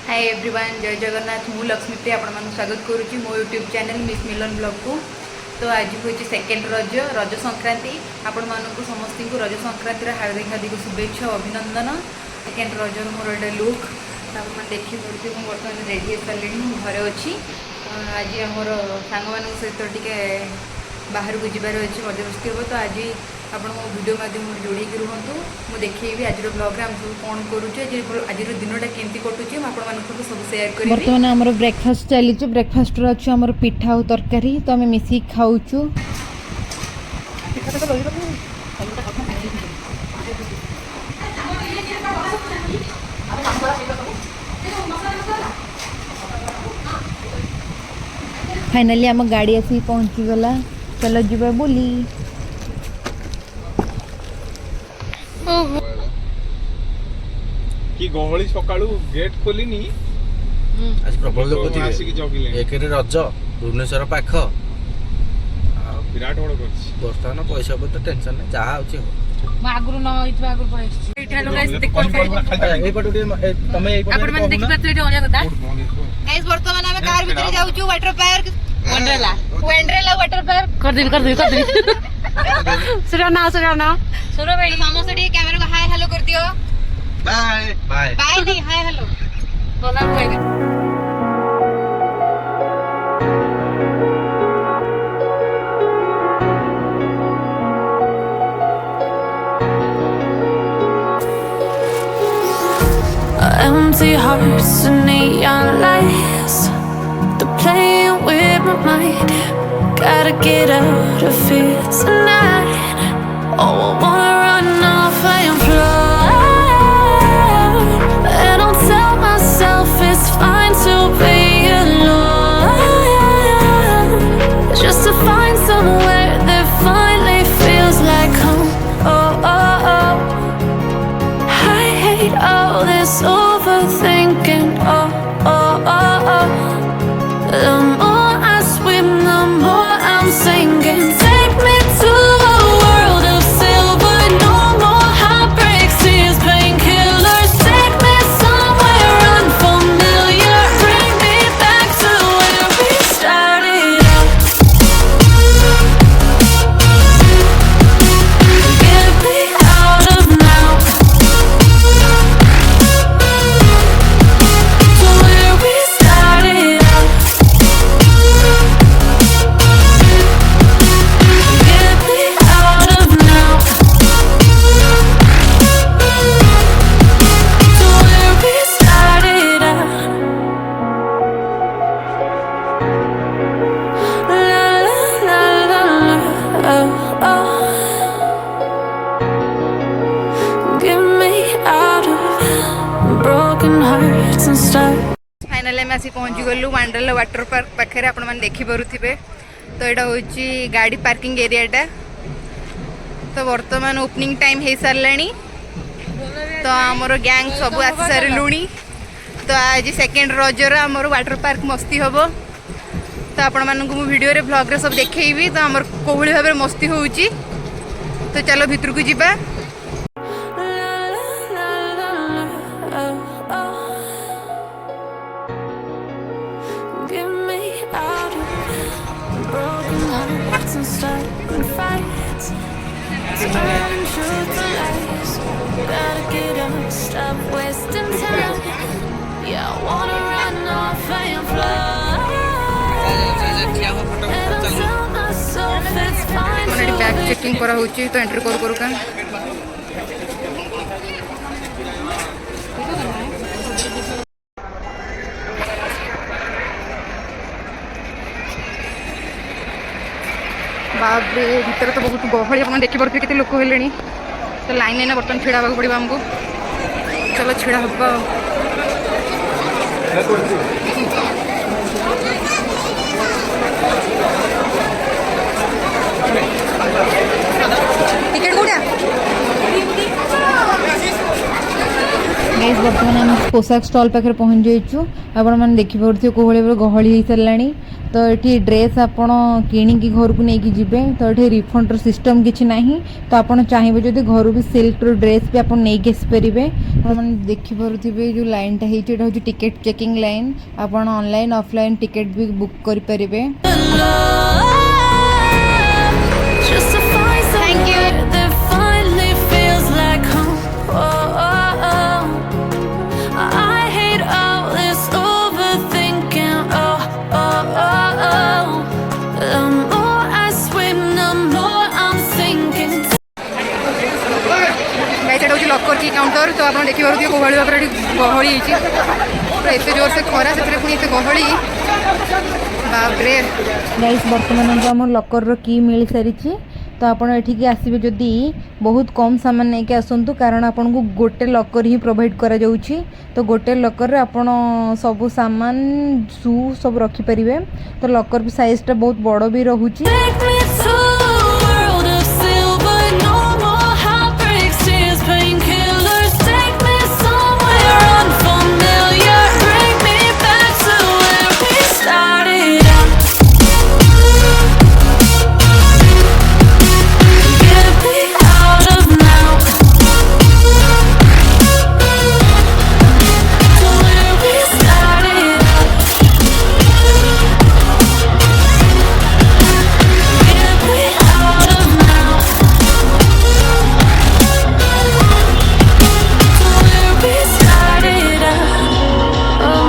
Hi everyone, जय जगन्नाथ। मु लक्ष्मीप्रिया आपण स्वागत करुच्ची मो यूट्यूब चैनल मिस मिलन ब्लॉग को। तो आज हूँ सेकेंड रज संक्रांति। आपण मानक समस्त को रज संक्रांतिर हार्दिक हार्दिक शुभेच्छा अभिनंदन। सेकेंड रज मोर गोटे लुक आप देखी पड़े मुझे बर्तमान रेडी हो सारे घरे अच्छी। आज आमर सांग मान सहित टे बाहर को जबार अच्छे मजामस्ती हम। तो आज आप वीडियो माध्यम जोड़ी रुहतु मुझे देखी आज ब्लॉग आम सब कौन करुचे आज दिनटा केमती कटुचे मुझे सब सेयार करी। बर्तमान आमर ब्रेकफास्ट चली ब्रेकफास्ट अच्छे आमर पिठा और तरकारी तो आम मिसिक खाऊ। फाइनली आम गाड़ी आसी पहुँची गला। चलो जीवा बोली। कि गहली सकाळू गेट खोलिनी आज प्रबल लोक थिबे आसी कि जगिले एकेरे रज भुवनेश्वर पाख विराट बड़ करछि। बर्तमान पैसा पत्र टेंशन नै जहा होछि हो म आगुरु न इतबा आगुरु पळेछि एठा लोग गाइस देखो ए पटु तमे ए आपण मन देखि पातले एठा ओनिया कथा गाइस वर्तमान आमे कार भीतर जाउछु water park Wonderla water park कर दे सुराना सुरो भाई समस्त टी कैमरा को हाय हेलो कर दियो। बाय बाय बाय नहीं हाय हेलो बोला कोई Empty hearts and neon lights, they're playing with my mind. Gotta get out of here tonight. Oh, I wanna run off and fly. And I'll tell myself it's fine to be alone, just to find somewhere that finally feels like home. Oh, oh, oh. I hate all this overthinking. Oh, oh, oh, oh. The more I swim, the more I'm sinking. Take me to a world of silver. No more heartbreaks, tears, painkillers. Take me somewhere unfamiliar. Bring me back to where we started out. Get me out of now. To where we started out. Get me out of now. To where we started out. La la la la la. Oh, oh. Get me out of broken hearts and start. Finally आम आसी पहुँची गलु Wonderla water park पाखे आपण मैंने देखी पारे। तो यहाँ हूँ गाड़ी पार्किंग एरियाटा। तो वर्तमान ओपनिंग टाइम हो सारा। तो आमर गैंग सब आसी सारे। तो आज सेकेंड रजर आमर वाटर पार्क मस्ती हम। तो आपण मानक वीडियो रे ब्लॉग रे सब देखी। तो आमर कोहली भाव मस्ती होउची। तो चलो भितर को जीवा। Get me out of broken hearts and starting fights. Turning truth to lies. Gotta get up, stop wasting time. Yeah, I wanna run off and fly. And I'll tell myself it's fine already to bag be checking करा होची। तो entry करू का बाप रे भीतर तो बहुत गहली आप देखी पारे केते लोक हेले। तो लाइन ना बर्तमान छिड़ा होगा पड़ा आमको। चलो छिड़ा हवा। टिकेट कौटा गाइस बर्तमान आम पोशाक स्टॉल पाखे पहुँच जाइछु आपण मैंने देखिपे कौ भाई गहली हो सारा तो ये ड्रेस आपण किणिकी घर को लेकिन जीवे तो ये रिफंड सिस्टम किसी ना तो आप चाहिए जब घर भी सिल्क ड्रेस भी आप नहीं आसपारे मैंने देखिपे जो लाइन टा हूँ टिकेट चेकिंग लाइन आप ऑनलाइन ऑफलाइन टिकेट भी बुक करें। Just to find somewhere that finally feels like home. Oh, oh, oh. I hate all this overthinking. Oh, oh, oh, oh. The more I swim, the more I'm sinking. Guys हूँ लकर की counter तो आप देखिए कौ भाई भाव में गहली पूरा एत जोर से खरा से पुणी एत गहली बापरे। गाइस बर्तमान जो आम लकर की मिल सारी तो आपड़ एठिक आसबे जदि बहुत कम सामान नहीं आसतु कारण आपन को गोटे लकर ही प्रोवाइड करा जाउछि तो गोटे लकर रे आपन सब सामान शू सब रखिपारे तो लकर भी साइजटा बहुत बड़ भी रहुछि। Take me to a world of silver, no more heartbreaks, tears, painkillers. Take me somewhere unfamiliar, bring me back to where we started out. Get me out of now, to where we started out. Get me out of now, to where we started out. Oh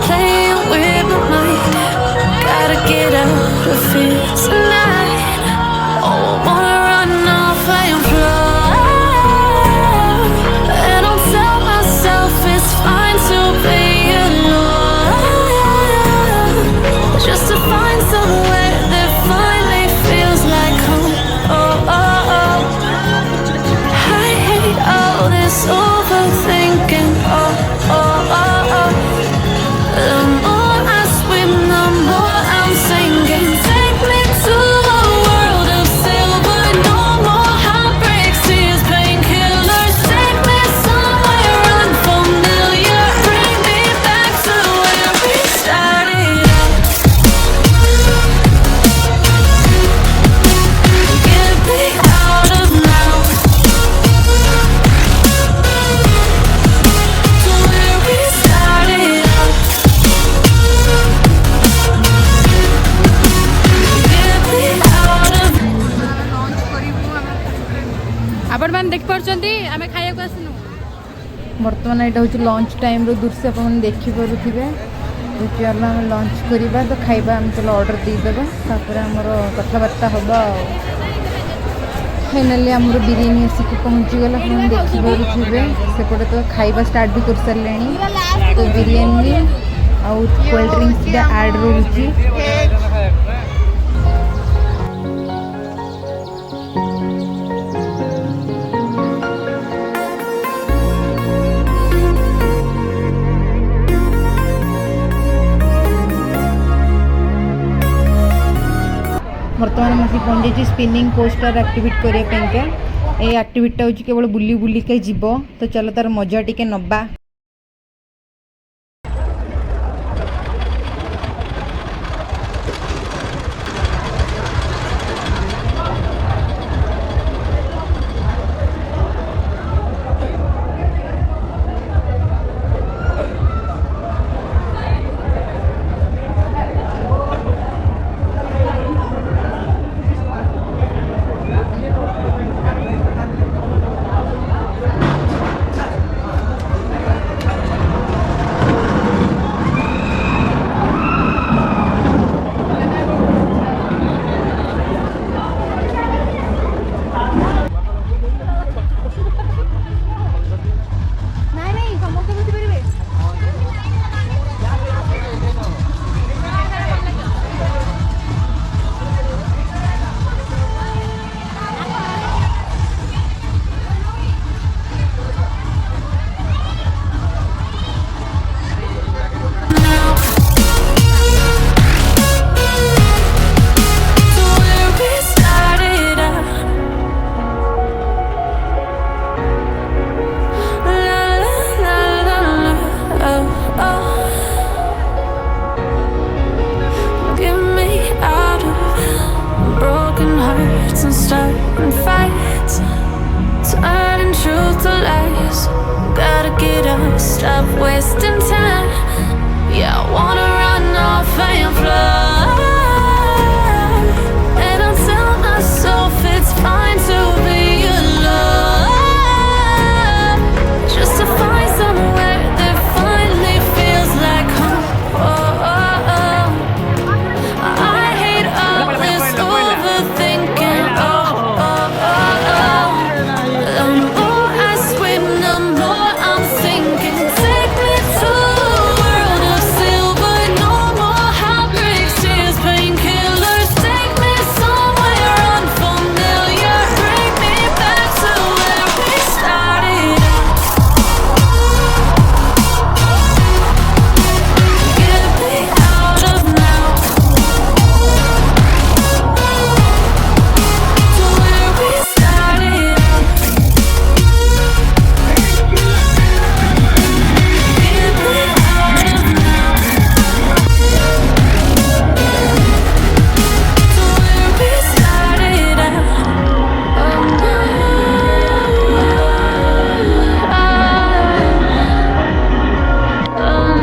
playing with my mind, gotta get out of here tonight. Oh, I wanna run off and fly, and I'll tell myself it's fine to be alone, just to find somewhere that finally feels like home. Oh, oh, oh. I hate all this overthinking. Oh, oh, oh, oh. The more I swim, the more I'm sinking. Take me to a world of silver, no more heartbreaks, tears, painkillers. Take me somewhere unfamiliar, bring me back to where we started out. Get me out of now, to where we started out. Get me out of आपण मान देख पारछंती आमे खाया को आसनु बर्तमान यहाँ हूँ lunch time दृश्य आप देखिपे चल आम लंच करवा तो खाइबा आम चलो ऑर्डर देदेबा तापर आमर कथबार्ता हम फाइनाली आमर बिरियानी आसिक पहुँचीगला आप देखिपे सेपटे तो खाइबा स्टार्ट भी कर सारे तो बिरियानी आउ कोल्ड ड्रिंक्स ऐड रोची। बर्तमान मैं पहुँच जाइए स्पिनिंग कोस्टर एक्टिविट करने ये एक्टिविटा हूँ केवल बुली बुलिका जीव तो चलो तार मजा टिके नबा। gotta get up, stop wasting time. Yeah, I wanna run off and fly. And I tell myself it's fine to be alone, just to find somewhere that finally feels like home. Oh, oh, oh. I hate all this overthinking. Oh, oh, oh, oh. The more I swim, the more I'm sinking. Take me to a world of silver, no more heartbreaks, tears, painkillers. Take me somewhere unfamiliar, bring me back to where we started. Get me out of now, to where we started. Get me out of now, to where we started at. Oh no,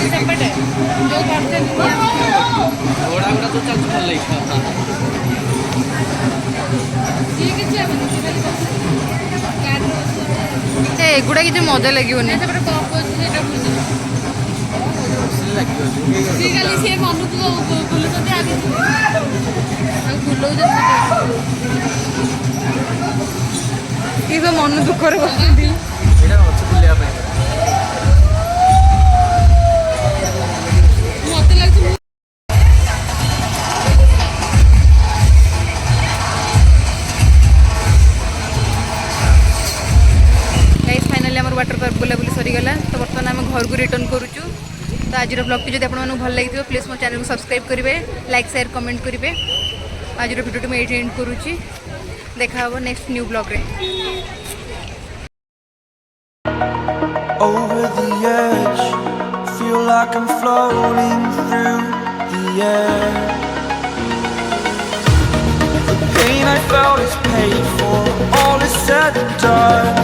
ସେପଟେ ଯୋଉ କରୁଛନ୍ତି ଘୋଡ଼ା ଗୁଡ଼ା ତ ଚାଲୁଛି ଭଲ ଲାଗିବ। ସିଏ କିଛି ହେବନି, ଏଗୁଡ଼ା କିଛି ମଜା ଲାଗିବନି। ସେପଟେ କପ୍ ଅଛି ସେଇଟା ବୁଝିବ ସିଏ ଖାଲି ସିଏ ମନକୁ ବୁଲୁଛନ୍ତି ଆଗେ ବୁଲଉଛନ୍ତି ଇଏ ମନ ଦୁଃଖରେ ବସନ୍ତି। ଏଇଟା ଅଛି ବୁଲିବା ପାଇଁ। ମତେ ଲାଗୁଛି फाइनाली आम वाटर पार्क बुलाबुली सरीगला तो बर्तमान आम घर को रिटर्न करुचु तो आज ब्लॉग जब आपको भल लगी प्लीज मो चैनल को सब्सक्राइब करेंगे, लाइक शेयर कमेंट करेंगे। आज वीडियो मैं ये एंड करुँची, देखा हम नेक्स्ट न्यू ब्लॉग रे। Over the edge, feel like I'm floating through the air. The pain I felt is paid for, all is said and done.